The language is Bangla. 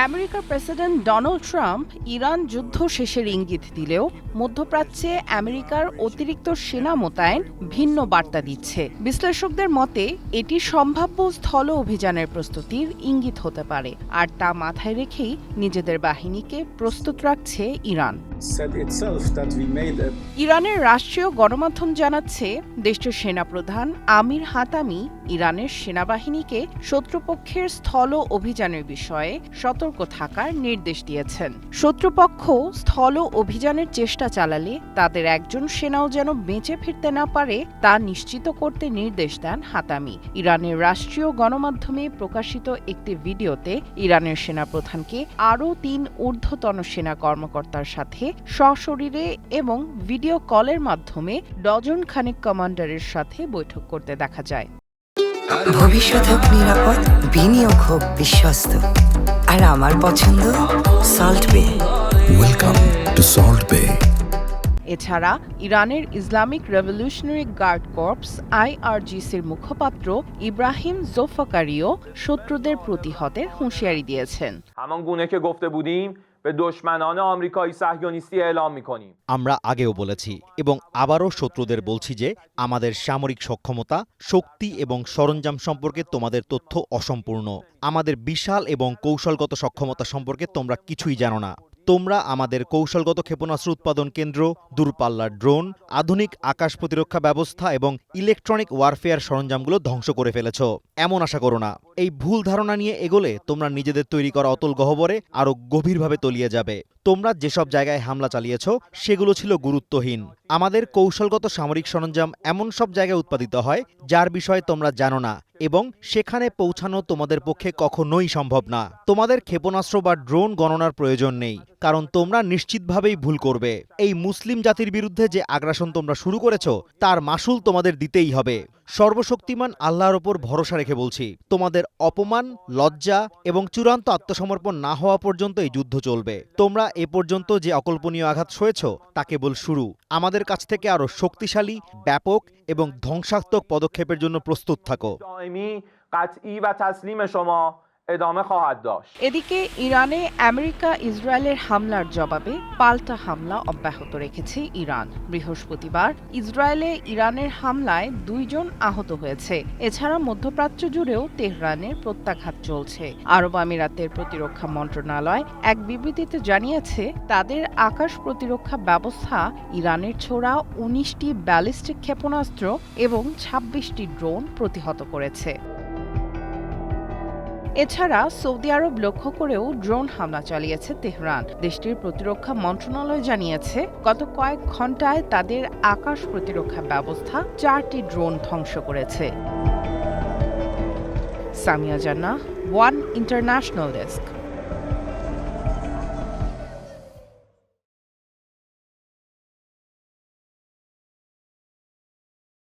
আমেরিকার প্রেসিডেন্ট ডোনাল্ড ট্রাম্প ইরান যুদ্ধ শেষের ইঙ্গিত দিলেও মধ্যপ্রাচ্যে আমেরিকার অতিরিক্ত সেনা মোতায়েন ভিন্ন বার্তা দিচ্ছে। বিশ্লেষকদের মতে এটি সম্ভাব্য স্থল অভিযানের প্রস্তুতির ইঙ্গিত হতে পারে, আর তা মাথায় রেখেই নিজেদের বাহিনীকে প্রস্তুত রাখছে ইরান। ইরানের রাষ্ট্রীয় গণমাধ্যম জানাচ্ছে, দেশটির সেনাপ্রধান আমির হাতামি ইরানের সেনাবাহিনীকে শত্রুপক্ষের স্থল অভিযানের বিষয়ে সতর্ক থাকার নির্দেশ দিয়েছেন। শত্রুপক্ষ স্থল অভিযানের চেষ্টা চালালে তাদের একজন সেনাও যেন বেঁচে ফিরতে না পারে তা নিশ্চিত করতে নির্দেশ দেন হাতামি। ইরানের রাষ্ট্রীয় গণমাধ্যমে প্রকাশিত একটি ভিডিওতে ইরানের সেনাপ্রধানকে আরও ৩ ঊর্ধ্বতন সেনা কর্মকর্তার সাথে সশরীরে এবং ভিডিও কলের মাধ্যমে ডজন খানেক কমান্ডারের সাথে বৈঠক করতে দেখা যায়। ভবিষ্যৎ হোক নিরাপদ, বিনিয়োগ হোক বিশ্বস্ত, আর আমার পছন্দ সল্ট বে। ওয়েলকাম টু সল্ট বে। এছাড়া ইরানের ইসলামিক রেভলিউশনারি গার্ড কর্পস IRGCর মুখপাত্র ইব্রাহিম জোফাকারিও শত্রুদের প্রতিহতের হুঁশিয়ারি দিয়েছেন। همان گونه که گفته بودیم به دشمنان آمریکایی صهیونیستی اعلام می‌کنیم। আমরা আগেও বলেছি এবং আবারও শত্রুদের বলছি যে আমাদের সামরিক সক্ষমতা, শক্তি এবং সরঞ্জাম সম্পর্কে তোমাদের তথ্য অসম্পূর্ণ। আমাদের বিশাল এবং কৌশলগত সক্ষমতা সম্পর্কে তোমরা কিছুই জানো না। তোমরা আমাদের কৌশলগত ক্ষেপণাস্ত্র উৎপাদন কেন্দ্র, দূরপাল্লার ড্রোন, আধুনিক আকাশ প্রতিরক্ষা ব্যবস্থা এবং ইলেকট্রনিক ওয়ারফেয়ার সরঞ্জামগুলো ধ্বংস করে ফেলেছ। এমন আশা করো না। এই ভুল ধারণা নিয়ে এগোলে তোমরা নিজেদের তৈরি করা অতল গহ্বরে আরও গভীরভাবে তলিয়ে যাবে। তোমরা যেসব জায়গায় হামলা চালিয়েছ সেগুলো ছিল গুরুত্বহীন। আমাদের কৌশলগত সামরিক সরঞ্জাম এমন সব জায়গায় উৎপাদিত হয় যার বিষয়ে তোমরা জানো না, এবং সেখানে পৌঁছানো তোমাদের পক্ষে কখনোই সম্ভব না। তোমাদের ক্ষেপণাস্ত্র বা ড্রোন গণনার প্রয়োজন নেই, কারণ তোমরা নিশ্চিতভাবেই ভুল করবে। এই মুসলিম জাতির বিরুদ্ধে যে আগ্রাসন তোমরা শুরু করেছ তার মাসুল তোমাদের দিতেই হবে। সর্বশক্তিমান আল্লাহর ওপর ভরসা রেখে বলছি, তোমাদের অপমান, লজ্জা এবং চূড়ান্ত আত্মসমর্পণ না হওয়া পর্যন্ত এই যুদ্ধ চলবে। তোমরা এ পর্যন্ত যে অকল্পনীয় আঘাত সয়েছ তা কেবল শুরু। আমাদের কাছ থেকে আরও শক্তিশালী, ব্যাপক এবং ধ্বংসাত্মক পদক্ষেপের জন্য প্রস্তুত থাকো। এদিকে ইরানে আমেরিকা ইসরায়েলের হামলার জবাবে পাল্টা হামলা অব্যাহত রেখেছে ইরান। বৃহস্পতিবার ইসরায়েলে ইরানের হামলায় 2 জন আহত হয়েছে। এছাড়া মধ্যপ্রাচ্য জুড়েও তেহরানের প্রত্যাঘাত চলছে। আরব আমিরাতের প্রতিরক্ষা মন্ত্রণালয় এক বিবৃতিতে জানিয়েছে, তাদের আকাশ প্রতিরক্ষা ব্যবস্থা ইরানের ছোড়া 19টি ব্যালিস্টিক ক্ষেপণাস্ত্র এবং 26টি ড্রোন প্রতিহত করেছে। এছাড়া সৌদি আরব লক্ষ্য করেও ড্রোন হামলা চালিয়েছে তেহরান। দেশটির প্রতিরক্ষা মন্ত্রণালয় জানিয়েছে, গত কয়েক ঘণ্টায় তাদের আকাশ প্রতিরক্ষা ব্যবস্থা 4টি ড্রোন ধ্বংস করেছে। সামিয়া জান্নাহ, ওয়ান ইন্টারন্যাশনাল ডেস্ক।